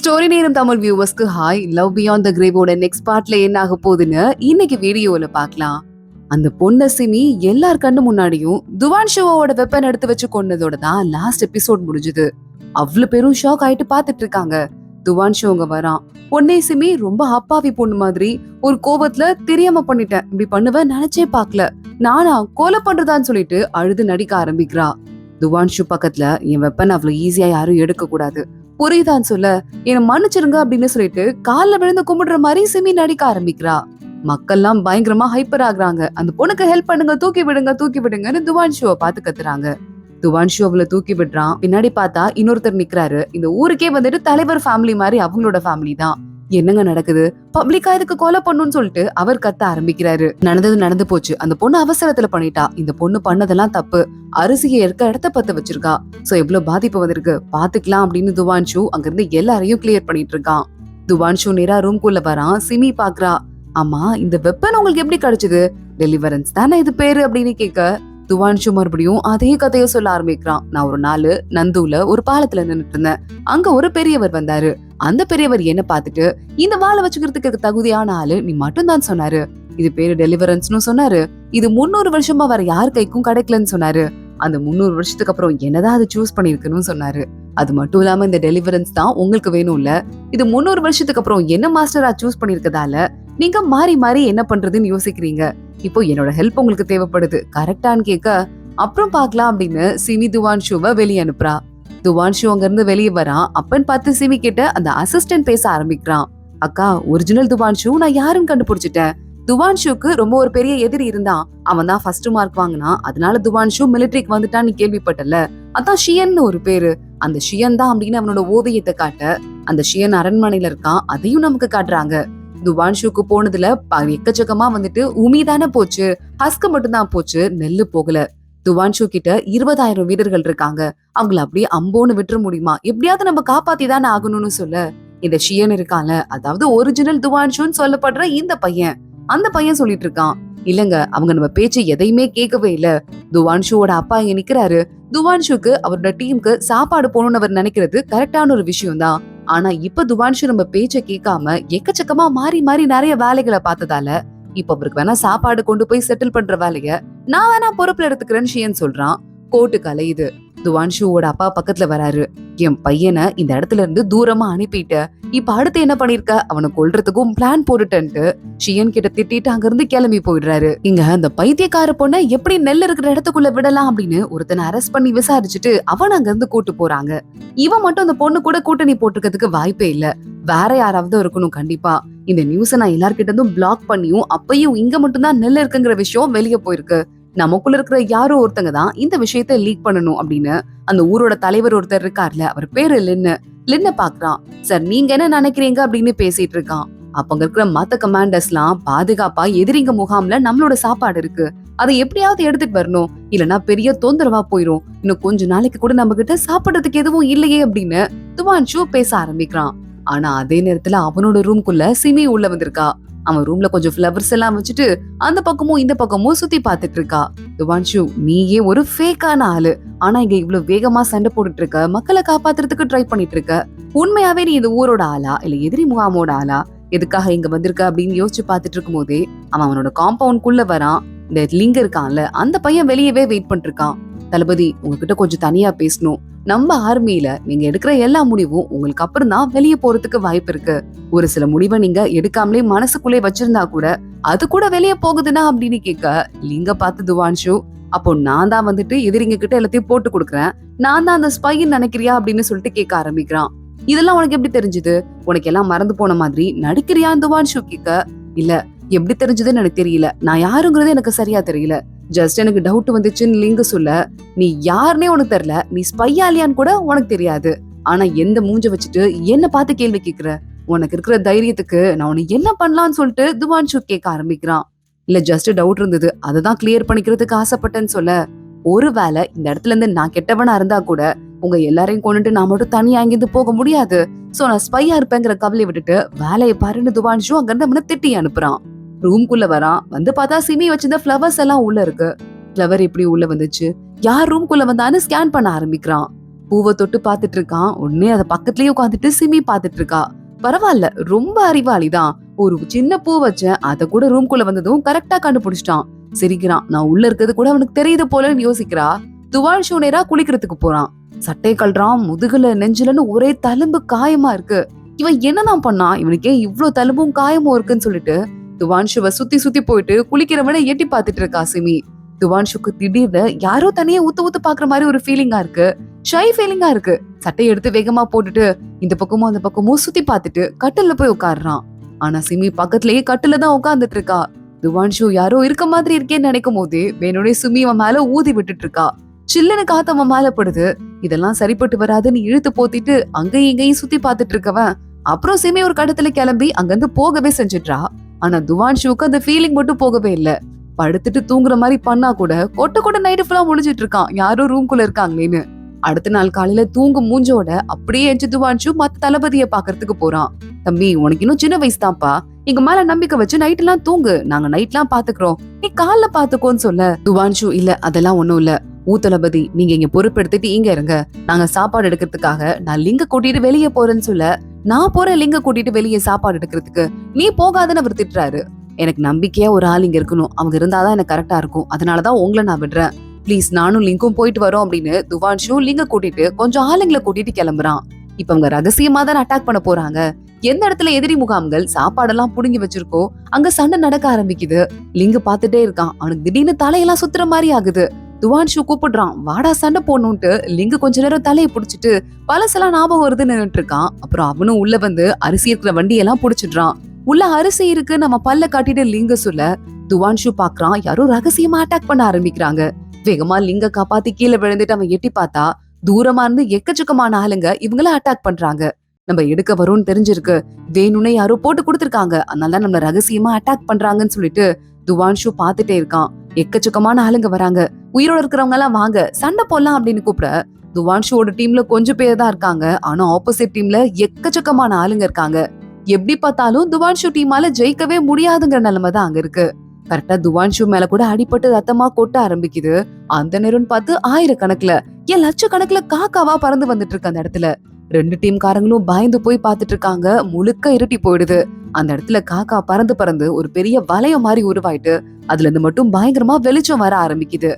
Story நேரம் தமிழ் வியூவர்ஸ்க்கு hi. Love beyond the கிரேவோட நெக்ஸ்ட் பார்ட்ல என்ன ஆக போகுதுன்னு இன்னைக்கு வீடியோல பார்க்கலாம். அந்த பொண்ணு சிமி எல்லார் கண்ணு முன்னாடியும் துவான்ஷுவோட வெப்பன் எடுத்து வச்சு கொன்னதோட தான் லாஸ்ட் எபிசோட் முடிஞ்சது. அவ்வளவு பேரும் ஷாக் ஆயிட்டு பாத்துட்டு இருக்காங்க. துவான்ஷு அங்க வரான். பொன்னே சிமி ரொம்ப அப்பாவி பொண்ணு மாதிரி ஒரு கோபத்துல தெரியாம பண்ணிட்டேன், இப்படி பண்ணுவேன் நினைச்சே பாக்கல, நானா கொலை பண்றதான்னு சொல்லிட்டு அழுது நடிக்க ஆரம்பிக்கிறா. துவான்ஷு பக்கத்துல என் வெப்பன் அவ்வளவு ஈஸியா யாரும் எடுக்க கூடாது, புரியுதான்னு சொல்ல என்ன மன்னிச்சிருங்க அப்படின்னு சொல்லிட்டு கால்ல விழுந்து கும்பிடுற மாதிரி சிமி நடிக்க ஆரம்பிக்கிறா. மக்கள்லாம் பயங்கரமா ஹைப்பர் ஆகுறாங்க. அந்த பொண்ணுக்கு ஹெல்ப் பண்ணுங்க, தூக்கி விடுங்க தூக்கி விடுங்கன்னு துவான்ஷுவை பார்த்து கத்துறாங்க. துவான்ஷு அவளை தூக்கி விடுறான். பின்னாடி பார்த்தா இன்னொருத்தர் நிக்கிறாரு. இந்த ஊருக்கே வந்துட்டு தலைவர் ஃபேமிலி மாதிரி அவங்களோட ஃபேமிலி தான். என்னங்க நடக்குது, பப்ளிக்கா இதுக்கு கொலை பண்ணுன்னு சொல்லிட்டு அவர் கத்த ஆரம்பிக்கிறாரு. நடந்தது நடந்து போச்சு, அந்த பொண்ணு அவசரத்துல பண்ணிட்டா, இந்த பொண்ணு பண்ணதெல்லாம் தப்பு, அரிசியை எடுக்க இடத்த பத்த வச்சிருக்கா, சோ எவ்வளவு பாதிப்பு வந்திருக்கு பாத்துக்கலாம் அப்படின்னு துவான்ஷு அங்கிருந்து எல்லாரையும் கிளியர் பண்ணிட்டு இருக்கான். துவான்ஷு நேரா ரூம்குள்ள வரான். சிமி பாக்குறா. ஆமா, இந்த வெப்பன் உங்களுக்கு எப்படி கிடைச்சது? டெலிவரன்ஸ் தானே இது பேரு அப்படின்னு கேட்க துவான்ஷு மறுபடியும் அதே கதைய சொல்ல ஆரம்பிக்கிறான். நான் ஒரு நாள் நந்துல ஒரு பாலத்துல நின்னுட்டு இருந்தேன். அங்க ஒரு பெரியவர் வந்தாரு. அந்த பெரியவர் என்ன பார்த்துட்டு, இந்த வாழை வச்சுக்கிறதுக்கு தகுதியான ஆளு நீ மட்டும் தான் சொன்னாரு. இது பேரு டெலிவரன்ஸ்னு சொன்னாரு. இது 300 வருஷமா வேற யார் கைக்கும் கிடைக்கலன்னு சொன்னாரு. அந்த 300 வருஷத்துக்கு அப்புறம் என்னதான் அது சூஸ் பண்ணிருக்குன்னு சொன்னாரு. அது மட்டும் இல்லாம இந்த டெலிவரன்ஸ் தான் உங்களுக்கு வேணும்ல, இது 300 வருஷத்துக்கு அப்புறம் என்ன மாஸ்டரா சூஸ் பண்ணிருக்கதால நீங்க மாறி மாறி என்ன பண்றதுன்னு யோசிக்கிறீங்க. இப்போ என்னோட ஹெல்ப் உங்களுக்கு தேவைப்படுது, கரெக்டான்னு கேட்க அப்புறம் பாக்கலாம் அப்படின்னு சிமி துவான்ஷுவை வெளியே அனுப்புறா. துவான்ஷு அங்க இருந்து வெளியே வரான். அப்பன்னு பார்த்து சிமி கிட்ட அந்த அசிஸ்டன்ட் பேச ஆரம்பிக்கிறான். அக்கா, ஒரிஜினல் துவான்ஷு நான் யாருன்னு கண்டுபிடிச்சிட்டேன். துவான்ஷுக்கு ரொம்ப ஒரு பெரிய எதிரி இருந்தான், அவன் தான் ஃபர்ஸ்ட் மார்க் வாங்கினான், அதனால துவான்ஷு மிலிட்டரிக்கு வந்துட்டான்னு கேள்விப்பட்டல, அதான் ஷியன்னு ஒரு பேரு. அந்த ஷியன் தான் அப்படின்னு அவனோட ஓவியத்தை காட்ட அந்த ஷியன் அரண்மனையில இருக்கான், அதையும் நமக்கு காட்டுறாங்க. துவான்ஷுக்கு போனதுல எக்கச்சக்கமா வந்துட்டு உமி தானே போச்சு, ஹஸ்க மட்டும் தான் போச்சு, நெல்லு போகல. துவான்ஷு கிட்ட 20,000 வீரர்கள் இருக்காங்க, அவங்கள அப்படியே அம்போன்னு விட்டுற முடியுமா, எப்படியாவது நம்ம காப்பாத்தி தானே ஆகணும்னு சொல்ல இந்த ஷியன் இருக்கான்ல, அதாவது ஒரிஜினல் துவான்ஷுன்னு சொல்லப்படுற இந்த பையன், அந்த பையன் சொல்லிட்டு இருக்கான், இல்லங்க அவங்க நம்ம பேச்சு எதையுமே கேட்கவே இல்ல. துவான்ஷுவோட அப்பா இங்க நிக்கிறாரு. துவான்ஷுக்கு அவரோட டீமுக்கு சாப்பாடு போகணும்னு அவர் நினைக்கிறது கரெக்டான ஒரு விஷயம் தான். ஆனா இப்ப துவான்ஷு நம்ம பேச்ச கேட்காம எக்கச்சக்கமா மாறி மாறி நிறைய வேலைகளை பார்த்ததால இப்ப அவருக்கு வேணா சாப்பாடு கொண்டு போய் செட்டில் பண்ற வேலைய நான் வேணா பொறுப்புல எடுத்துக்கிறேன்னு ஷியன் சொல்றான். கோர்ட்டு கலையுது. துவான்ஷுவோட அப்பா பக்கத்துல வராரு. என் பையனை இந்த இடத்துல இருந்து தூரமா அனுப்பிட்ட, இப்ப அடுத்து என்ன பண்ணிருக்க, அவனை கொல்றதுக்கும் பிளான் போட்டுட்டேன்ட்டு ஷியன் கிட்ட திட்டிட்டு அங்க இருந்து கிளம்பி போயிடுறாரு. இங்க அந்த பைத்தியக்கார பொண்ணை எப்படி நெல் இருக்கிற இடத்துக்குள்ள விடலாம் அப்படின்னு ஒருத்தனை அரெஸ்ட் பண்ணி விசாரிச்சுட்டு அவன் அங்க இருந்து கூட்டு போறாங்க. இவன் மட்டும் அந்த பொண்ணு கூட கூட்டணி போட்டுக்கிறதுக்கு வாய்ப்பே இல்ல, வேற யாராவது இருக்கணும் கண்டிப்பா. இந்த நியூஸ நான் எல்லார்கிட்ட இருந்தும் பிளாக் பண்ணியும் அப்பயும் இங்க மட்டும் தான் நெல் இருக்குங்கிற விஷயம் வெளியே போயிருக்கு. நமக்குள்ள இருக்கிற யாரோ ஒருத்தங்க தான் இந்த விஷயத்த லீக் பண்ணணும் அப்படின்னு அந்த ஊரோட தலைவர் ஒருத்தர் இருக்கார்ல, அவர் பேரு லின்ன பாக்குறான். சார் நீங்க என்ன நினைக்கிறீங்க அப்படின்னு பேசிட்டு இருக்கான். அப்ப அங்க இருக்கிற மத்த கமாண்டர்ஸ் எல்லாம் பாதுகாப்பா எதிரிங்க முகாம்ல நம்மளோட சாப்பாடு இருக்கு, அதை எப்படியாவது எடுத்துட்டு வரணும், இல்லனா பெரிய தொந்தரவா போயிரும், இன்னும் கொஞ்ச நாளைக்கு கூட நம்ம கிட்ட சாப்பிடறதுக்கு எதுவும் இல்லையே அப்படின்னு துவான்ஷு பேச ஆரம்பிக்கிறான். ஆனா அதே நேரத்துல அவனோட ரூம்குள்ள சிமி உள்ள வந்திருக்கா. அவன் ரூம்ல கொஞ்சம் ஃபிளவர்ஸ் எல்லாம் வச்சுட்டு அந்த பக்கமும் இந்த பக்கமும் சுத்தி பாத்துட்டு இருக்கா. துவான்ஷு, நீயே ஒரு ஃபேக்கான ஆளு, ஆனா இங்க இவ்வளவு வேகமா சண்டை போட்டுட்டு இருக்க, மக்களை காப்பாத்துறதுக்கு ட்ரை பண்ணிட்டு இருக்க, உண்மையாவே நீ இந்த ஊரோட ஆளா இல்ல எதிரி முகாமோட ஆளா, எதுக்காக இங்க வந்திருக்க அப்படின்னு யோசிச்சு பாத்துட்டு இருக்கும் போதே அவன் அவனோட காம்பவுண்ட்குள்ள வரான். இந்த லிங்க இருக்கான்ல, அந்த பையன் வெளியவே வெயிட் பண்ணிட்டு இருக்கான். தளபதி, உங்ககிட்ட கொஞ்சம் தனியா பேசணும், நம்ம ஆர்மியில நீங்க எடுக்கிற எல்லா முடிவும் உங்களுக்கு அப்புறம் தான் வெளியே போறதுக்கு வாய்ப்பு இருக்கு, ஒரு சில முடிவை நீங்க எடுக்காமலே மனசுக்குள்ளே வச்சிருந்தா கூட அது கூட வெளியே போகுதுன்னா அப்படின்னு கேட்க லிங்க பார்த்து துவான்ஷு, அப்போ நான் தான் வந்துட்டு எதிரிங்க கிட்ட எல்லாத்தையும் போட்டு கொடுக்குறேன், நான் தான் அந்த ஸ்பைன்னு நினைக்கிறியா அப்படின்னு சொல்லிட்டு கேட்க ஆரம்பிக்கிறான். இதெல்லாம் உனக்கு எப்படி தெரிஞ்சது, உனக்கு எல்லாம் மறந்து போன மாதிரி நடிக்கிறியா துவான்ஷு கேட்க, இல்ல எப்படி தெரிஞ்சதுன்னு எனக்கு தெரியல, நான் யாருங்கிறது எனக்கு சரியா தெரியல, ஜஸ்ட் எனக்கு டவுட் வந்துச்சுன்னு லிங்க சொல்ல, நீ யாருன்னே உனக்கு தெரியல, நீ ஸ்பையாலியான்னு கூட உனக்கு தெரியாது, ஆனா எந்த மூஞ்ச வச்சுட்டு என்ன பார்த்து கேள்வி கேக்குற, உனக்கு இருக்கிற தைரியத்துக்கு நான் உனக்கு என்ன பண்ணலாம்னு சொல்லிட்டு துவான்ஷு கேட்க ஆரம்பிக்கிறான். இல்ல ஜஸ்ட் டவுட் இருந்தது, அததான் கிளியர் பண்ணிக்கிறதுக்கு ஆசைப்பட்டேன்னு சொல்ல, ஒருவேளை இந்த இடத்துல இருந்து நான் கெட்டவனா இருந்தா கூட உங்க எல்லாரையும் கொண்டுட்டு நான் மட்டும் தனியா அங்கிருந்து போக முடியாது, சோ நான் ஸ்பையா இருப்பேங்கிற கவலையை விட்டுட்டு வேலையை பாருன்னு துவான்ஷு அங்க இருந்து அவனை திட்டி அனுப்புறான். ரூம்குள்ள வரான். வந்து பார்த்தா சிமி வச்சிருந்த ஃபிளவர்ஸ் எல்லாம் உள்ள இருக்கு. ஃபிளவர் எப்படி உள்ள வந்துச்சு, யார் ரூம்குள்ள வந்தான்னு ஸ்கேன் பண்ண ஆரம்பிக்கிறான். பூவை தொட்டு பாத்துட்டு இருக்கான். உடனே அத பக்கத்துலயே உட்காந்துட்டு சிமி பாத்துட்டு இருக்கா. பரவாயில்ல, ரொம்ப அறிவாளிதான். ஒரு சின்ன பூ வச்சேன், அத கூட ரூம்குள்ள வந்ததும் கரெக்டா கண்டுபிடிச்சிட்டான். சிரிக்கிறான். நான் உள்ள இருக்கிறது கூட அவனுக்கு தெரியுது போலன்னு யோசிக்கிறா. துவான்ஷு நேரா குளிக்கிறதுக்கு போறான். சட்டை கல்றான். முதுகுல நெஞ்சிலன்னு ஒரே தழும்பு காயமா இருக்கு. இவன் என்னதான் பண்ணான்? இவனுக்கே இவ்ளோ தழும்பும் காயமும் இருக்குன்னு சொல்லிட்டு துவான்ஷுவ சுத்தி சுத்தி போயிட்டு குளிக்கிறவன எட்டி பாத்துட்டு இருக்கா சிமி. துவான்ஷுக்கு திடீர்னு யாரோ தனியா ஊத்து ஊத்து பாக்குற மாதிரி ஒரு ஃபீலிங்கா இருக்கு. ஷை ஃபீலிங்கா இருக்கு. சட்டையை எடுத்து வேகமா போட்டுட்டு இந்த பக்கமும் அந்த பக்கமும் சுத்தி பாத்துட்டு கட்டில்ல போய் உட்காடுறான். ஆனா சிமி பக்கத்துலயே கட்டில தான் உட்கார்ந்துட்டு இருக்கா. துவான்ஷு யாரோ இருக்க மாதிரி இருக்கேன்னு நினைக்கும் போதே வேணுடைய சுமி அவன் மேல ஊதி விட்டுட்டு இருக்கா. சில்லுன்னு காத்து அவன் மேல படுது. இதெல்லாம் சரிப்பட்டு வராதுன்னு இழுத்து போத்திட்டு அங்கேயும் இங்கேயும் சுத்தி பாத்துட்டு இருக்கவன் அப்புறம் சிமி ஒரு கடத்துல கிளம்பி அங்கிருந்து போகவே செஞ்சிட்றா. ஆனா துவான்ஷுக்கு அந்த ஃபீலிங் மட்டும் போகவே இல்ல. படுத்துட்டு தூங்குற மாதிரி பண்ணா கூட கொட்ட நைட்டு ஃபுல்லா முடிஞ்சிட்டு இருக்கான் யாரோ ரூம்குள்ள இருக்காங்களேன்னு. அடுத்த நாள் காலையில தூங்கு மூஞ்சோட அப்படியே எஞ்சி துவான்ஷு மத்த தளபதிய பாக்குறதுக்கு போறான். தம்பி, உனக்கு இன்னும் சின்ன வயசு தான்ப்பா. எங்க மேல நம்பிக்கை வச்சு நைட் எல்லாம் தூங்கு, நாங்க நைட் எல்லாம் பாத்துக்கிறோம், நீ காலைல பாத்துக்கோன்னு சொல்ல துவான்ஷு இல்ல அதெல்லாம் ஒண்ணும் இல்ல, ஊத்தளபதி நீங்க இங்க பொறுப்பெடுத்துட்டு இங்க இருங்க, நாங்க சாப்பாடு எடுக்கிறதுக்காக நான் லிங்க கூட்டிட்டு வெளியே போறேன்னு சொல்ல நான் போறேன் லிங்க கூட்டிட்டு வெளியே சாப்பாடு எடுக்கிறதுக்கு, நீ போகாதன்னு அவர் திட்டுறாரு. எனக்கு நம்பிக்கையா ஒரு ஆள் இங்க இருக்கணும், அவங்க இருந்தாதான் எனக்கு கரெக்டா இருக்கும், அதனாலதான் உங்களை நான் விடுறேன், பிளீஸ் நானும் லிங்கும் போயிட்டு வரோம் அப்படின்னு துவான்ஷு லிங்க கூட்டிட்டு கொஞ்சம் ஆளுங்களை கூட்டிட்டு கிளம்புறான். இப்ப அவங்க ரகசியமா தான் அட்டாக் பண்ண போறாங்க. எந்த இடத்துல எதிரி முகாம்கள் சாப்பாடெல்லாம் புடுங்கி வச்சிருக்கோ அங்க சண்டை நடக்க ஆரம்பிக்குது. லிங்கு பாத்துட்டே இருக்கான். அவனுக்கு திடீர்னு தலையெல்லாம் சுத்துற மாதிரி ஆகுது. துவான்ஷு கூப்பிடுறான், வாடா சண்டை போடணும்ட்டு. லிங்கு கொஞ்ச நேரம் தலையை புடிச்சிட்டு பழசெல்லாம் ஞாபகம் வருதுன்னு நின்னுட்டு இருக்கான். அப்புறம் அவனும் உள்ள வந்து அரிசி இருக்கிற வண்டியெல்லாம் புடிச்சிடுறான். உள்ள அரிசி இருக்கு நம்ம பல்ல காட்டிட்டு லிங்க சொல்ல துவான்ஷு பாக்குறான் யாரும் ரகசியமா அட்டாக் பண்ண ஆரம்பிக்கிறாங்க. வேகமா லிங்க காப்பாத்தி கீழே விழுந்துட்டு அவன் எட்டி பார்த்தா தூரமா இருந்து எக்கச்சக்கமான ஆளுங்க இவங்கள அட்டாக் பண்றாங்க. நம்ம எடுக்க வரும்னு தெரிஞ்சிருக்கு, வேணும்னே யாரோ போட்டு கொடுத்திருக்காங்க, அதனாலதான் நம்ம ரகசியமா அட்டாக் பண்றாங்கன்னு சொல்லிட்டு துவான்ஷு பாத்துட்டே இருக்கான். எக்கச்சக்கமான ஆளுங்க வராங்க. உயிரோட இருக்கிறவங்க எல்லாம் வாங்க சண்டை போடலாம் அப்படின்னு கூப்பிட துவான்ஷுவோட டீம்ல கொஞ்சம் பேர் தான் இருக்காங்க. ஆனா ஆப்போசிட் டீம்ல எக்கச்சக்கமான ஆளுங்க இருக்காங்க. எப்படி பார்த்தாலும் துவான்ஷு டீமால ஜெயிக்கவே முடியாதுங்கிற நிலைமை தான் அங்க இருக்கு. கரெக்டா துவான்ஷு மேல கூட அடிபட்டு ரத்தமா கொட்ட ஆரம்பிக்குது. அந்த நேரம் பார்த்து ஆயிரக்கணக்குல லட்சக்கணக்குல காக்காவா பறந்து வந்துட்டு இருக்கு அந்த இடத்துல. ரெண்டு டீம்காரங்களும் பயந்து போய் பாத்துட்டு இருக்காங்க. முழுக்க இருட்டி போயிடுது. அந்த இடத்துல காக்கா பறந்து பறந்து ஒரு பெரிய வளையம் மாதிரி உருவாயிட்டு அதுல இருந்து மட்டும் பயங்கரமா வெளிச்சம் வர ஆரம்பிக்குது.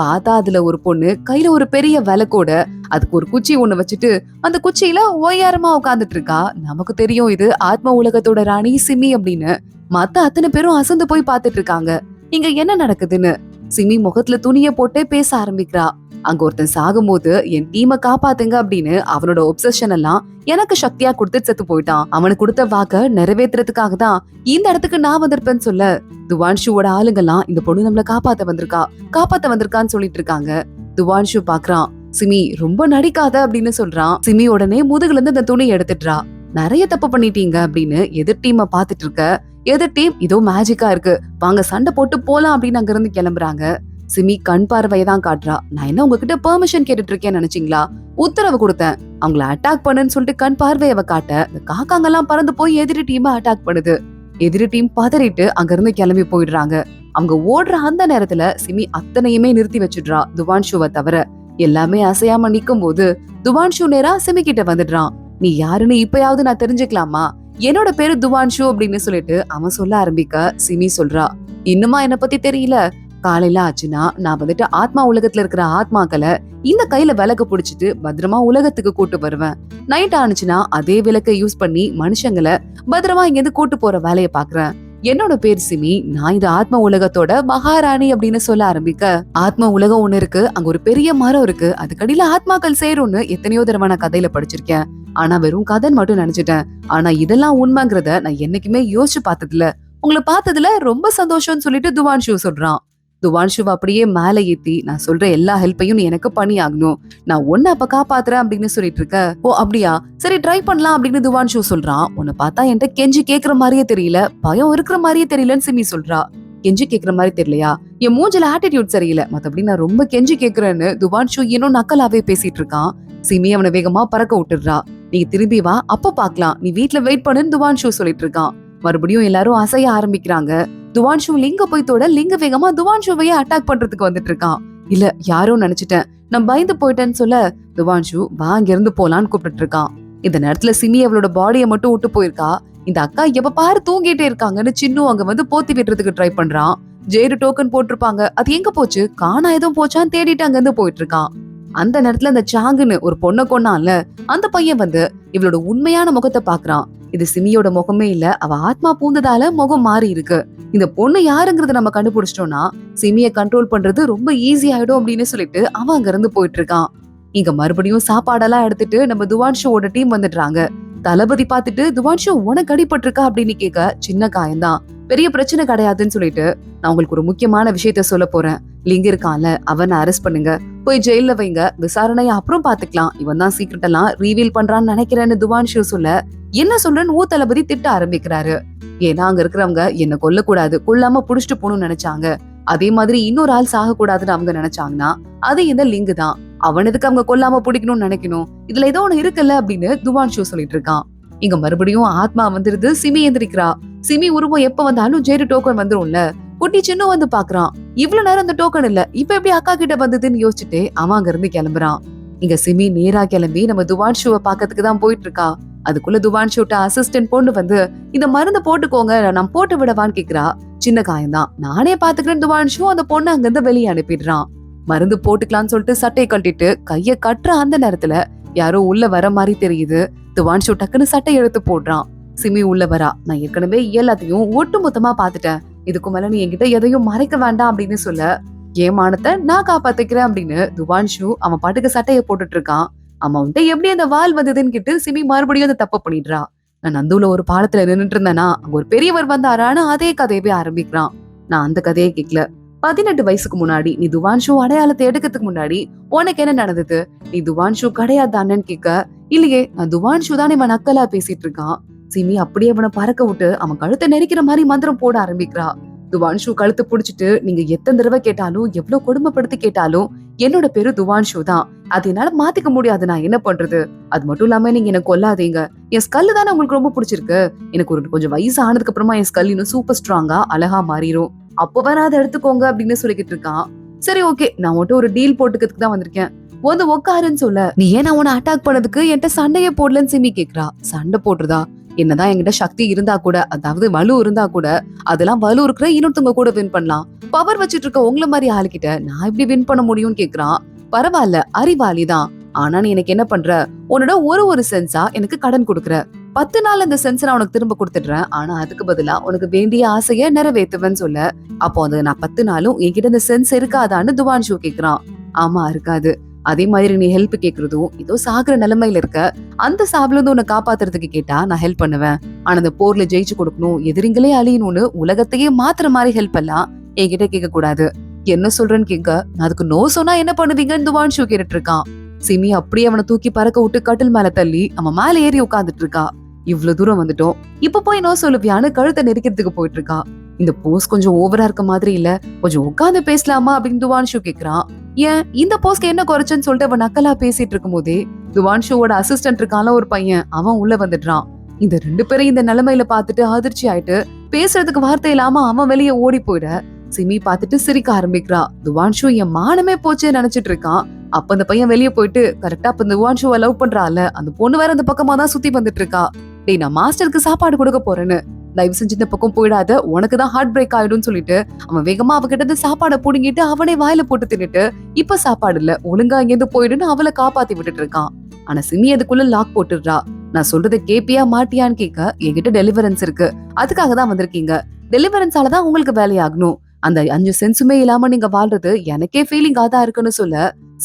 பார்த்தா அதுல ஒரு பொண்ணு கையில ஒரு பெரிய விளக்கோட அதுக்கு ஒரு குச்சி ஒண்ணு வச்சுட்டு அந்த குச்சியில ஒய்யாரமா உட்கார்ந்துட்டு இருக்கா. நமக்கு தெரியும் இது ஆத்ம உலகத்தோட ராணி சிமி அப்படின்னு. மத்த அத்தனை பேரும் அசந்து போய் பாத்துட்டு இருக்காங்க இங்க என்ன நடக்குதுன்னு. சிமி முகத்துல துணிய போட்டே பேச ஆரம்பிக்கிறா. அங்க ஒருத்தன் சாகும்போது என் டீமை காப்பாத்துங்க அப்படின்னு அவனோட ஒப்சஷன் எல்லாம் எனக்கு சக்தியா கொடுத்து செத்து போயிட்டான். அவனுக்கு கொடுத்த வாக்க நிறைவேற்றுறதுக்காக தான் இந்த இடத்துக்கு நான் வந்திருப்பேன்னு சொல்ல துவான்ஷுவோட ஆளுங்கெல்லாம் இந்த பொண்ணு நம்மள காப்பாத்த வந்திருக்கான்னு சொல்லிட்டு இருக்காங்க. துவான்ஷு பாக்குறான், சிமி ரொம்ப நடிக்காத அப்படின்னு சொல்றான். சிமி உடனே முதுகுல இருந்து அந்த துணியை எடுத்துடுறா. நிறைய தப்பு பண்ணிட்டீங்க அப்படின்னு எதிர் டீமை பாத்துட்டு இருக்க. எதிர் டீம் இதோ மேஜிக்கா இருக்கு, வாங்க சண்டை போட்டு போலாம் அப்படின்னு அங்க இருந்து கிளம்புறாங்க. சிமி கண் பார்வையதான் காட்டுறா. நான் என்ன உங்ககிட்ட பெர்மிஷன் கேட்டுட்டு இருக்கேன்னு நினைச்சீங்களா? உத்தரவு கொடுத்தேன் அவங்கள அட்டாக் பண்ணுன்னு சொல்லிட்டு கண் பார்வையவ காட்ட இந்த காக்காங்கெல்லாம் பறந்து போய் எதிரி டீமை அட்டாக் பண்ணுது. எதிரி டீம் பதறிட்டு அங்க இருந்து கிளம்பி போயிடுறாங்க. அவங்க ஓடுற அந்த நேரத்துல சிமி அத்தனையுமே நிறுத்தி வச்சிடுறா துவான்ஷுவை தவிர. எல்லாமே அசையாம நிக்கும் போது துவான்ஷு நேரா சிமி கிட்ட வந்துடுறான். நீ யாருன்னு இப்பயாவது நான் தெரிஞ்சுக்கலாமா? என்னோட பேரு துவான்ஷு அப்படின்னு சொல்லிட்டு அவன் சொல்ல ஆரம்பிக்க சிமி சொல்றா, இன்னுமா என்ன பத்தி தெரியல? காலையில ஆச்சுன்னா நான் வந்துட்டு ஆத்மா உலகத்துல இருக்கிற ஆத்மாக்களை இந்த கையில விளக்கு புடிச்சிட்டு பத்திரமா உலகத்துக்கு கூட்டு வருவேன். நைட் ஆனிச்சுன்னா அதே விளக்கை யூஸ் பண்ணி மனுஷங்களை பத்திரமா இங்கிருந்து கூட்டு போற வேலையை பாக்குறேன். என்னோட பேர் சிமி, நான் இது ஆத்ம உலகத்தோட மகாராணி அப்படின்னு சொல்ல ஆரம்பிக்க ஆத்ம உலகம் ஒண்ணு இருக்கு, அங்க ஒரு பெரிய மரம் இருக்கு, அதுக்கடியில ஆத்மாக்கள் சேரும்னு எத்தனையோ தடவை நான் கதையில படிச்சிருக்கேன். ஆனா வெறும் கதைன்னு மட்டும் நினைச்சிட்டேன். ஆனா இதெல்லாம் உண்மைங்கிறத நான் என்னைக்குமே யோசிச்சு பார்த்ததில்ல. உங்களை பார்த்ததுல ரொம்ப சந்தோஷம்னு சொல்லிட்டு துவான்ஷு சொல்றான். துவான்ஷுவ அப்படியே மேல ஏத்தி, நான் சொல்ற எல்லா ஹெல்ப்பையும் நீ எனக்கு பண்ணி ஆகணும், நான் ஒன்ன அப்ப காப்பாத்துறேன் அப்படின்னு சொல்லிட்டு இருக்க. ஓ அப்படியா, சரி ட்ரை பண்ணலாம் அப்படின்னு துவான்ஷு சொல்றான். உன்னை பார்த்தா என்கிட்ட கெஞ்சி கேக்குற மாதிரியே தெரியல, பயம் இருக்கிற மாதிரியே தெரியலன்னு சிமி சொல்றா. கெஞ்சி கேக்குற மாதிரி தெரியலையா? என் மூஞ்சில ஆட்டிடியூட் சரியில்லை, மத்தபடி நான் ரொம்ப கெஞ்சி கேக்குறேன்னு துவான்ஷு இன்னும் நக்கலாவே பேசிட்டு இருக்கான். சிமி அவனை வேகமா பறக்க விட்டுடுறா. நீ திரும்பி வா அப்ப பாக்கலாம், நீ வீட்டுல வெயிட் பண்ணுன்னு துவான்ஷு சொல்லிட்டு இருக்கான். மறுபடியும் எல்லாரும் அசைய ஆரம்பிக்கிறாங்க. துவான்ஷு லிங்க போய் தொட லிங்க வேகமா துவான்ஷுவையே அட்டாக் பண்றதுக்கு வந்துட்டு இருக்கான். இல்ல யாரோ நினைச்சிட்டேன், நான் பயந்து போயிட்டேன்னு சொல்ல துவான்ஷு வா இங்க இருந்து போலான்னு கூப்பிட்டு இருக்கான். இந்த நேரத்துல சிமி அவளோட பாடியை மட்டும் விட்டு போயிருக்கா. இந்த அக்கா எப்ப பாரு தூங்கிட்டே இருக்காங்கன்னு சின்னு அங்க வந்து போத்தி விட்டுறதுக்கு ட்ரை பண்றான். ஜெயிரு டோக்கன் போட்டிருப்பாங்க, அது எங்க போச்சு, காணா எதுவும் போச்சான்னு தேடிட்டு அங்க இருந்து போயிட்டு இருக்கான். அந்த நேரத்துல அந்த சாங்குன்னு ஒரு பொண்ணை கொன்னான்ல, அந்த பையன் வந்து இவளோட உண்மையான முகத்தை பாக்குறான். இது சிமியோட முகமே இல்ல, அவ ஆத்மா பூந்ததால முகம் மாறி இருக்கு. இந்த பொண்ணு யாருங்கறத நம்ம கண்டுபிடிச்சிட்டோம்னா சிமிய கண்ட்ரோல் பண்றது ரொம்ப ஈஸி ஆயிடும் அப்படின்னு சொல்லிட்டு அவன் அங்க இருந்து போயிட்டு இருக்கான். இங்க மறுபடியும் சாப்பாடெல்லாம் எடுத்துட்டு நம்ம துவான்ஷுவோட டீம் வந்துடுறாங்க. தளபதி பாத்துட்டு துவான்ஷு உனக்கு அடிபட்டிருக்கா அப்படின்னு கேட்க சின்ன காயம்தான், பெரிய பிரச்சனை கிடையாதுன்னு சொல்லிட்டு நான் உங்களுக்கு ஒரு முக்கியமான விஷயத்த சொல்ல போறேன். லிங்க் இருக்கான்ல, அவனை அரெஸ்ட் பண்ணுங்க, போய் ஜெயில வைங்க, விசாரணையை அப்புறம் பாத்துக்கலாம், இவன் தான் சீக்கிரட் எல்லாம் ரீவீல் பண்றான்னு நினைக்கிறேன்னு துவான்ஷு சொல்ல என்ன சொல்றேன்னு தளபதி திட்ட ஆரம்பிக்கிறாரு. ஏன்னா அங்க இருக்கிறவங்க என்ன கொல்ல கூடாது, கொல்லாம புடிச்சிட்டு போகணும்னு நினைச்சாங்க. அதே மாதிரி இன்னொரு ஆள் சாக கூடாதுன்னு அவங்க நினைச்சாங்கன்னா அது இந்த லிங்க் தான். அவனதுக்கு அவங்க கொல்லாம பிடிக்கணும்னு நினைக்கணும், இதுல ஏதோ ஒண்ணு இருக்குல்ல அப்படின்னு துவான்ஷு சொல்லிட்டு இருக்கான். இங்க மறுபடியும் ஆத்மா வந்துருது. சிமி எந்திரிக்கிறா. சிமி உருவம் எப்ப வந்தாலும் ஜெயிரு டோக்கன் வந்துரும்ல. குட்டி சின்ன வந்து பாக்குறான். இவ்வளவு நேரம் அந்த டோக்கன் இல்ல, இப்ப எப்படி அக்கா கிட்ட வந்ததுன்னு யோசிச்சுட்டு அவன் அங்க இருந்து கிளம்புறான். இங்க சிமி நேரா கிளம்பி நம்ம துவான்ஷுவை பாக்கிறதுக்கு தான் போயிட்டு இருக்கா. அதுக்குள்ள துவான்ஷுட்ட அசிஸ்டன்ட் பொண்ணு வந்து இந்த மருந்து போட்டுக்கோங்க, நான் போட்டு விடவான்னு கேக்குறா. சின்ன காயம்தான், நானே பாத்துக்கிறேன் துவான்ஷு அந்த பொண்ணு அங்க இருந்து வெளியே அனுப்பிடுறான். மருந்து போட்டுக்கலாம்னு சொல்லிட்டு சட்டையை கட்டிட்டு கைய கட்டுற அந்த நேரத்துல யாரோ உள்ள வர மாதிரி தெரியுது. துவான்ஷு டக்குன்னு சட்டை எடுத்து போடுறான். சிமி உள்ள வரா. நான் ஏற்கனவே எல்லாத்தையும் ஒட்டு மொத்தமா பாத்துட்டேன், இதுக்கு மேல நீ என்கிட்ட எதையும் மறைக்க வேண்டாம் அப்படின்னு சொல்ல ஏமானத்தை நான் காப்பாத்திக்கிறேன் அப்படின்னு துவான்ஷு அவன் பாட்டுக்கு சட்டையை போட்டுட்டு இருக்கான். அவன் வந்துட்டு எப்படி அந்த வால் வந்ததுன்னு கேட்டு சிமி மறுபடியும் அந்த தப்ப பண்ணிடுறா. நான் நந்துல ஒரு பாலத்துல நின்னுட்டு இருந்தேன்னா அங்க ஒரு பெரியவர் வந்தாரான்னு அதே கதையவே ஆரம்பிக்கிறான். நான் அந்த கதையை கேட்கல. 18 வயசுக்கு முன்னாடி நீ துவான்ஷு அடையாளத்தை எடுக்கிறதுக்கு முன்னாடி உனக்கு என்ன நடந்தது, நீ துவான்ஷு கிடையாதானு கேட்க, இல்லையே நான் துவான்ஷு தான் இவன் நக்கலா பேசிட்டு இருக்கான். சிமி அப்படியே அவனை பறக்க விட்டு அவன் கழுத்தை நெரிக்கிற மாதிரி மந்திரம் போட ஆரம்பிக்கிறா. துவான்ஷு கழுத்தை புடிச்சிட்டு நீங்க எத்தனை தடவை கேட்டாலும் எவ்வளவு கொடுமைப்படுத்தி கேட்டாலும் என்னோட பேரு துவான்ஷு தான், அது என்னால மாத்திக்க முடியாது, நான் என்ன பண்றது, அது மட்டும் இல்லாம நீங்க என்ன கொல்லாதீங்க, என் ஸ்கல்லு தானே உங்களுக்கு ரொம்ப பிடிச்சிருக்கு, எனக்கு ஒரு கொஞ்சம் வயசு ஆனதுக்கு அப்புறமா என் ஸ்கல் இன்னும் சூப்பர் ஸ்ட்ராங்கா அழகா மாறிடும், அப்ப வேற அதை எடுத்துக்கோங்க அப்படின்னு சொல்லிக்கிட்டு இருக்கான். சரி ஓகே, நான் மட்டும் ஒரு டீல் போட்டுக்கிறதுக்கு தான் வந்திருக்கேன், வந்து உக்காருன்னு சொல்ல நீ ஏன் நான் உன்னை அட்டாக் பண்ணதுக்கு என்கிட்ட சண்டையே போடலன்னு சிமி கேக்குறா. சண்டை போடுறதா, என்னதான் என்கிட்ட சக்தி இருந்தா கூட, அதாவது வலு இருந்தா கூட அதெல்லாம் வலு இருக்கிற இன்னொருத்தவங்க கூட வின் பண்ணலாம், பவர் வச்சிட்டு இருக்க உங்களை மாதிரி ஆளுகிட்ட நான் எப்படி வின் பண்ண முடியும்னு கேக்குறான். பரவாயில்ல, அறிவாளிதான், ஆனா நீ எனக்கு என்ன பண்ற, உன்னோட ஒரு சென்ஸா எனக்கு கடன் கொடுக்குற, 10 நாள் அந்த சென்ஸ் நான் உனக்கு திரும்ப கொடுத்துடுறேன், ஆனா அதுக்கு பதிலா உனக்கு வேண்டிய ஆசைய நிறைவேற்றுவேன்னு சொல்ல, அப்போ அது நான் 10 நாளும் என்கிட்ட இந்த சென்ஸ் இருக்காதான்னு துவான்ஷு கேக்குறான். ஆமா இருக்காது, அதே மாதிரி நீ ஹெல்ப் கேக்குறதும் ஏதோ சாகுற நிலைமையில இருக்க, அந்த சாவுல இருந்து உன்னை காப்பாத்துறதுக்கு கேட்டா நான் ஹெல்ப் பண்ணுவேன், ஆனா அந்த போர்ல ஜெயிச்சு கொடுக்கணும், எதிரிங்களே அழியணும்னு உலகத்தையே மாத்துற மாதிரி ஹெல்ப் எல்லாம் என்கிட்ட கேட்க கூடாது, என்ன சொல்றேன்னு கேட்க நான் அதுக்கு நோ சொன்னா என்ன பண்ணுவீங்கன்னு துவான்ஷு கேட்டுட்டு இருக்கான். சிமி அப்படியே அவனை தூக்கி பறக்க விட்டு கட்டில் மேல தள்ளி அவன் மேல ஏறி உட்காந்துட்டு இருக்கா. இவ்வளவு தூரம் வந்துட்டோம், இப்ப போய் நோ சொல்லுவியான்னு கழுத்தை நெரிக்கிறதுக்கு போயிட்டு இருக்கா. இந்த போஸ் கொஞ்சம் ஓவரா இருக்க மாதிரி இல்ல, கொஞ்சம் உட்காந்து பேசலாமா அப்படின்னு துவான்ஷு கேக்குறான். ஏன் இந்த போஸ்க்கு என்ன குறைச்சுன்னு சொல்லிட்டு அவன் நக்கலா பேசிட்டு இருக்கும் போதே துவான்ஷுவோட அசிஸ்டன்ட் இருக்கான ஒரு பையன், அவன் உள்ள வந்துடுறான். இந்த 2 பேரும் இந்த நிலைமையில பாத்துட்டு அதிர்ச்சி ஆயிட்டு பேசுறதுக்கு வார்த்தை இல்லாம அவன் வெளியே ஓடி போயிட சிமி பாத்துட்டு சிரிக்க ஆரம்பிக்கிறா. துவான்ஷு என் மானமே போச்சே நினைச்சிட்டு இருக்கான். அப்ப அந்த பையன் வெளியே போயிட்டு கரெக்டா அப்ப துவான்ஷுவை லவ் பண்றால அந்த பொண்ணு வேற அந்த பக்கமா தான் சுத்தி வந்துட்டு இருக்கா. டேய் நான் மாஸ்டருக்கு சாப்பாடு கொடுக்க போறேன்னு, தயவு செஞ்சு இந்த பக்கம் போயிடாத, உனக்குதான் ஹார்ட் பிரேக் ஆயிடும்னு சொல்லிட்டு அவன் வேகமா அவகிட்ட இருந்து சாப்பாடை புடுங்கிட்டு அவனே வாயில போட்டு தின்னுட்டு இப்ப சாப்பாடு இல்ல, ஒழுங்கா இங்கிருந்து போயிடுன்னு அவளை காப்பாத்தி விட்டுட்டு இருக்கான். ஆனா சிமி அதுக்குள்ள லாக் போட்டுடுறா. நான் சொல்றதை கேப்பியா மாட்டியான்னு கேட்க, என்கிட்ட டெலிவரன்ஸ் இருக்கு, அதுக்காக தான் வந்திருக்கீங்க, டெலிவரன்ஸாலதான் உங்களுக்கு வேலையாகணும், அந்த 5 சென்ஸுமே இல்லாம நீங்க வாழ்றது எனக்கே ஃபீலிங் ஆதா இருக்குன்னு சொல்ல,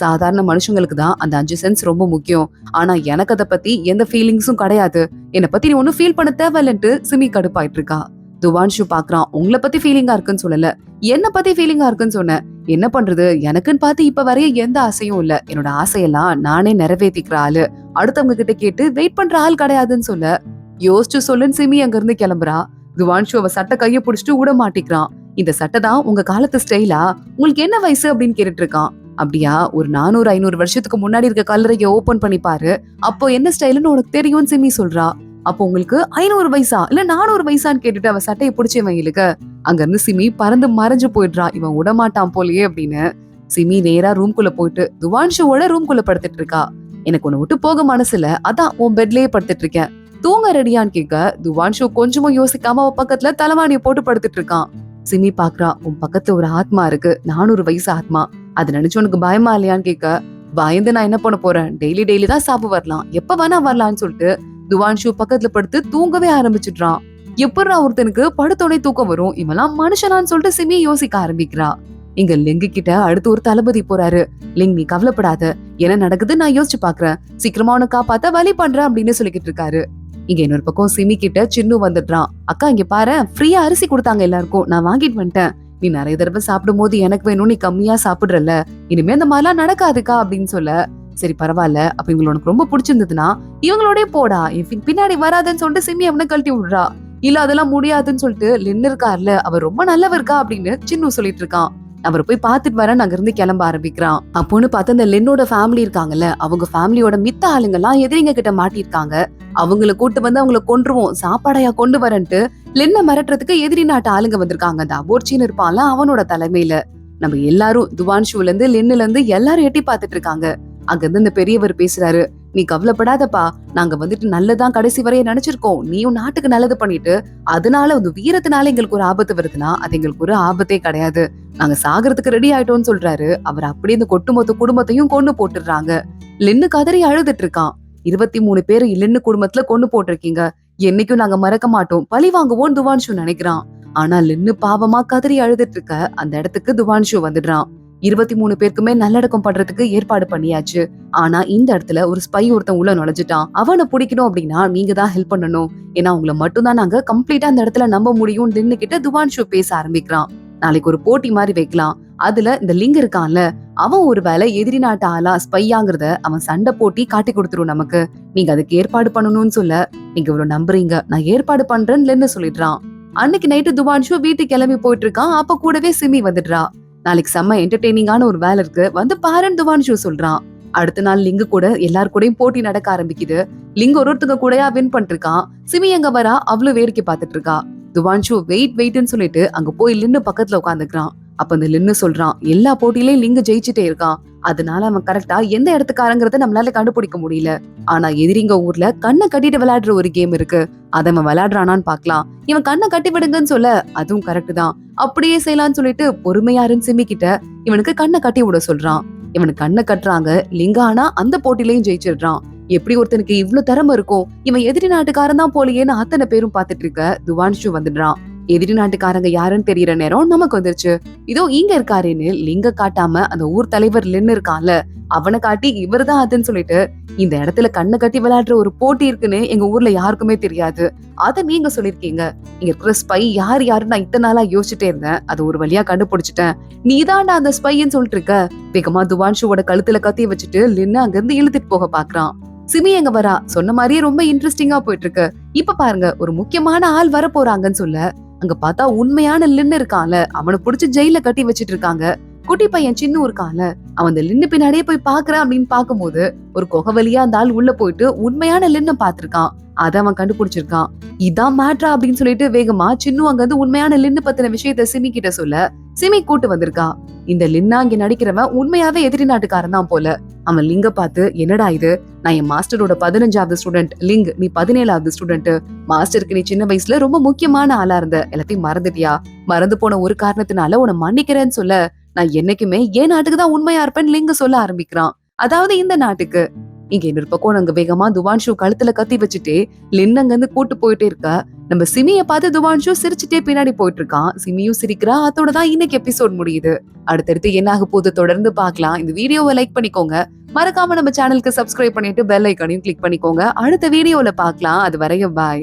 சாதாரண மனுஷங்களுக்கு தான் அந்த 5 சென்ஸ் ரொம்ப முக்கியம், ஆனா எனக்கு அதை பத்தி எந்த ஃபீலிங்ஸும் கிடையாது, என்னை பத்தி நீ ஒன்னும் ஃபீல் பண்ண தேவையில்லைன்ட்டு சிமி கடுப்பாயிட்டு இருக்கா. துவான்ஷு பாக்குறான், உங்களை பத்தி ஃபீலிங்கா இருக்குன்னு சொல்லல, என்ன பத்தி ஃபீலிங்கா இருக்குன்னு சொன்ன, என்ன பண்றது, எனக்குன்னு பார்த்து இப்ப வரைய எந்த ஆசையும் இல்ல, என்னோட ஆசையெல்லாம் நானே நிறைவேற்றிக்கிற ஆளு, அடுத்தவங்க கிட்ட கேட்டு வெயிட் பண்ற ஆள் கிடையாதுன்னு சொல்ல, யோசிச்சு சொல்லுன்னு சிமி அங்க இருந்து கிளம்புறா. துவான்ஷு அவ சட்டை கைய புடிச்சிட்டு விட மாட்டிக்கிறான். இந்த சட்டை தான் உங்க காலத்து ஸ்டைலா, உங்களுக்கு என்ன வயசு அப்படின்னு கேட்டுட்டு இருக்கான். அப்படியா, ஒரு 400-500 வருஷத்துக்கு முன்னாடி இருக்க கல்லறையை ஓபன் பண்ணி பாரு, அப்போ என்ன ஸ்டைல்னு உனக்கு தெரியும்னு சிமி சொல்றா. அப்போ உங்களுக்கு 500 வயசா இல்ல 400 வயசான்னு கேட்டுட்டு அவ சட்டையை பிடிச்சவன் இழுக்க அங்க இருந்து சிமி பறந்து மறைஞ்சு போயிடுறா. இவன் விடமாட்டான் போலயே அப்படின்னு சிமி நேரா ரூம்குள்ள போயிட்டு துவான்ஷுவோட ரூம்குள்ள படுத்துட்டு இருக்கா. எனக்கு உன்னை விட்டு போக மனசுல, அதான் உன் பெட்லயே படுத்துட்டு இருக்கேன், தூங்க ரெடியான்னு கேட்க துவான்ஷு கொஞ்சமும் யோசிக்காம அவ பக்கத்துல தலைவாணிய போட்டு படுத்துட்டு இருக்கான். சிமி பாக்குறா, உன் பக்கத்துல ஒரு ஆத்மா இருக்கு, 400 வயசு ஆத்மா, அது நினைச்சு உனக்கு பயமா இல்லையான்னு கேட்க, பயந்து நான் என்ன பண்ண போறேன், டெய்லி தான் சாப்பிட வரலாம், எப்ப வேணா வரலான்னு சொல்லிட்டு துவான்ஷு பக்கத்துல படுத்து தூங்கவே ஆரம்பிச்சிடுறான். எப்படா ஒருத்தனுக்கு படுத்தோடனே தூக்கம் வரும், இவெல்லாம் மனுஷனான்னு சொல்லிட்டு சிமி யோசிக்க ஆரம்பிக்கிறா. இங்க லிங்கு கிட்ட அடுத்து ஒரு தளபதி போறாரு. லிங், நீ கவலைப்படாத, என்ன நடக்குது நான் யோசிச்சு பாக்குறேன், சீக்கிரமா உன்னை காப்பாத்த வழி பண்றேன் அப்படின்னு சொல்லிக்கிட்டு இருக்காரு. இங்க இன்னொரு பக்கம் சிமி கிட்ட சின்னு வந்துடுறான். அக்கா இங்க பாரு, ஃப்ரீயா அரிசி கொடுத்தாங்க எல்லாருக்கும், நான் வாங்கிட்டு வந்துட்டேன், நீ நிறைய தடவை சாப்பிடும் போது எனக்கு வேணும், நீ கம்மியா சாப்பிடுறல, இனிமே அந்த மாதிரிலாம் நடக்காதுக்கா அப்படின்னு சொல்ல, சரி பரவாயில்ல, அப்ப இவங்களுக்கு உனக்கு ரொம்ப பிடிச்சிருந்ததுன்னா இவங்களோடய போடா, பின்னாடி வராதுன்னு சொல்லிட்டு சிமி அவனை கழட்டி விடுறா. இல்ல அதெல்லாம் முடியாதுன்னு சொல்லிட்டு லின்னு இருக்கார்ல, அவர் ரொம்ப நல்லவருக்கா அப்படின்னு சின்னு சொல்லிட்டு இருக்கான். அவர் போய் பாத்துட்டு வர அங்க இருந்து கிளம்ப ஆரம்பிக்கிறான். அப்போன்னு பார்த்து அந்த லின்னோட ஃபேமிலி இருக்காங்கல்ல, அவங்க ஃபேமிலியோட மித்த ஆளுங்க எல்லாம் எதிரிங்க கிட்ட மாட்டிருக்காங்க. அவங்கள கூட்டு வந்து அவங்கள கொன்றுவோம், சாப்பாடையா கொண்டு வரன்ட்டு லின்ன மிரட்டுறதுக்கு எதிரி நாட்டு ஆளுங்க வந்திருக்காங்க. அந்த அபோர்ச்சின்னு இருப்பான்ல, அவனோட தலைமையில நம்ம எல்லாரும் துவான்ஷுல இருந்து லின்னுல இருந்து எல்லாரும் எட்டி பாத்துட்டு இருக்காங்க. அங்க இருந்து இந்த பெரியவர் பேசுறாரு, நீ கவலைப்படாதப்பா, நாங்க வந்துட்டு நல்லதான் கடைசி வரைய நினைச்சிருக்கோம், நீயும் நாட்டுக்கு நல்லது பண்ணிட்டு அதனால அந்த வீரத்தினால எங்களுக்கு ஒரு ஆபத்து வருதுன்னா அது எங்களுக்கு ஒரு ஆபத்தே கிடையாது, நாங்க சாகிறதுக்கு ரெடி ஆயிட்டோம்னு சொல்றாரு. அவர் அப்படியே இந்த ஒட்டுமொத்த குடும்பத்தையும் கொண்டு போட்டுடுறாங்க. லின்னு கதறி அழுதுட்டு இருக்கான். 23 பேர் லின்னு குடும்பத்துல கொண்டு போட்டிருக்கீங்க, என்னைக்கும் நாங்க மறக்க மாட்டோம், பழி வாங்குவோம் துவான்ஷு நினைக்கிறான். ஆனா லின்னு பாவமா கதறி அழுதுட்டு இருக்க அந்த இடத்துக்கு துவான்ஷு வந்துடுறான். 23 பேருக்குமே நல்லடக்கம் பண்றதுக்கு ஏற்பாடு பண்ணியாச்சு. ஆனா இந்த இடத்துல ஒரு ஸ்பை ஒருத்தன் உள்ள நுழைஞ்சிட்டான், அவனை பிடிக்கணும் அப்படின்னா நீங்க தான் ஹெல்ப் பண்ணணும், ஏன்னா உங்களை மட்டும் தான் நாங்க கம்ப்ளீட்டா அந்த இடத்துல நம்ப முடியும் லின்னு கிட்ட துவான்ஷு பேச ஆரம்பிக்கிறான். நாளைக்கு ஒரு போட்டி மாதிரி வைக்கலாம், அதுல இந்த லிங்க் இருக்கான்ல, அவன் ஒரு வேலை எதிரி நாட்டு ஆளா ஸ்பையாங்கிறத அவன் சண்டை போட்டி காட்டி கொடுத்துரும் நமக்கு, நீங்க அதுக்கு ஏற்பாடு பண்ணணும்னு சொல்ல, நீங்க இவ்வளவு நம்புறீங்க, நான் ஏற்பாடு பண்றேன்னு லின்னு சொல்லிடுறான். அன்னைக்கு நைட்டு துவான்ஷு வீட்டுக்கு கிளம்பி போயிட்டு இருக்கான். அப்ப கூடவே சிமி வந்துடுறா. நாளைக்கு செம்ம என்டர்டெய்னிங்கான ஒரு வேலை இருக்கு, வந்து பாருன்னு துவான்ஷு சொல்றான். அடுத்த நாள் லிங்கு கூட எல்லாரு கூடயும் போட்டி நடக்க ஆரம்பிக்குது. லிங்கு ஒருத்தங்க கூடயா வின் பண்ணிட்டு இருக்கான். சிமி எங்க வரா, அவ்வளவு வேடிக்கை பார்த்துட்டு இருக்கா. துவான்ஷு வெயிட்னு சொல்லிட்டு அங்க போய் லின்னு பக்கத்துல உட்காந்துக்கிறான். அப்ப அந்த லின்னு சொல்றான், எல்லா போட்டியிலயும் லிங்கு ஜெயிச்சுட்டே இருக்கான், அதனால அவன் கரெக்டா எந்த இடத்துக்காரங்கிறத நம்மளால கண்டுபிடிக்க முடியல. ஆனா எதிரிங்க ஊர்ல கண்ணை கட்டிட்டு விளையாடுற ஒரு கேம் இருக்கு, அதை அவன் விளையாடுறானான்னு பாக்கலாம், இவன் கண்ணை கட்டி விடுங்கன்னு சொல்ல அதுவும் கரெக்ட் தான், அப்படியே செய்யலாம்னு சொல்லிட்டு பொறுமையாருன்னு சிமி கிட்ட இவனுக்கு கண்ணை கட்டி விட சொல்றான். இவனுக்கு கண்ணை கட்டுறாங்க. லிங்கானா அந்த போட்டிலையும் ஜெயிச்சிடுறான். எப்படி ஒருத்தனுக்கு இவ்வளவு திறமை இருக்கும், இவன் எதிரி நாட்டுக்காரன் தான் போலயேன்னு அத்தனை பேரும் பாத்துட்டு இருக்க துவான்ஷு வந்துடுறான். எதிரி நாட்டுக்காரங்க யாருன்னு தெரியற நேரம் நமக்கு வந்துருச்சு. இதோ இங்க இருக்காருன்னு லிங்க காட்டாம அந்த ஊர் தலைவர் லின்னு இருக்கான்ல, அவனை காட்டி இவர்தான் அதுன்னு சொல்லிட்டு, இந்த இடத்துல கண்ணை கட்டி விளையாடுற ஒரு போட்டி இருக்குன்னு எங்க ஊர்ல யாருக்குமே தெரியாது, அத நீங்க சொல்லிருக்கீங்க, இங்க இருக்கிற ஸ்பை யாருன்னு நான் இத்தனை நாளா யோசிச்சுட்டே இருந்தேன், அது ஒரு வழியா கண்டுபிடிச்சிட்டேன், நீதான்டா அந்த ஸ்பைன்னு சொல்லிட்டு இருக்க. வேகமா துவான்ஷுவோட கழுத்துல கத்தி வச்சுட்டு லின்னு அங்க இருந்து இழுத்துட்டு போக பாக்குறான். சிமி எங்க வரா, சொன்ன மாதிரியே ரொம்ப இன்ட்ரெஸ்டிங்கா போயிட்டு இருக்கு. இப்ப பாருங்க, ஒரு முக்கியமான ஆள் வர போறாங்கன்னு சொல்ல, அங்க பார்த்தா உண்மையான லின்னு இருக்கான்ல, அவனை புடிச்சு ஜெயில கட்டி வச்சிட்டு இருக்காங்க. குட்டி பையன் சின்னு இருக்கான்ல, அவன் அந்த லின்னு பின்னாடியே போய் பாக்குறான். அப்படின்னு பாக்கும்போது ஒரு குகை வழியா அந்த ஆள் உள்ள போயிட்டு உண்மையான லின்னு பாத்திருக்கான். அத அவன் கண்டுபிடிச்சிருக்கான். இதான் மேட்ரா அப்படின்னு சொல்லிட்டு வேகமா சின்னு அங்க வந்து உண்மையான லின்னு பத்தின விஷயத்த சிமி கிட்ட சொல்ல, சிமி கூட்டு வந்திருக்கா. இந்த லின்னா இங்க நடிக்கிறவன் உண்மையாவே எதிரி நாட்டுக்காரன் தான் போல. அவன் லிங்க பார்த்து, என்னடா இது, நான் என் மாஸ்டரோட 15வது ஸ்டூடெண்ட் லிங், நீ 17வது ஸ்டூடெண்ட், மாஸ்டருக்கு நீ சின்ன வயசுல ரொம்ப முக்கியமான ஆளா இருந்த, எல்லாத்தையும் மறந்துட்டியா, மறந்து போன ஒரு காரணத்தினால உன்னை மன்னிக்கிறேன்னு சொல்ல, நான் என்னைக்குமே என் நாட்டுக்கு தான் உண்மையா இருப்பேன்னு லிங்க சொல்ல ஆரம்பிக்கிறான். அதாவது இந்த நாட்டுக்கு. இங்க இன்னொரு பக்கம் அங்க வேகமா துவான்ஷு கழுத்துல கத்தி வச்சுட்டே லின் அங்க இருந்து கூட்டு போயிட்டே இருக்க, நம்ம சிமிய பார்த்து துவான்ஷு சிரிச்சுட்டே பின்னாடி போயிட்டு இருக்கான். சிமியும் சிரிக்கிறா. அதோட தான் இன்னைக்கு எபிசோட் முடியுது. அடுத்தடுத்து என்ன ஆக போகுது தொடர்ந்து பார்க்கலாம். இந்த வீடியோவை லைக் பண்ணிக்கோங்க, மறக்காம நம்ம சேனலுக்கு சப்ஸ்கிரைப் பண்ணிட்டு பெல் ஐக்கானையும் கிளிக் பண்ணிக்கோங்க. அடுத்த வீடியோல பார்க்கலாம். அது வரையும் பாய்.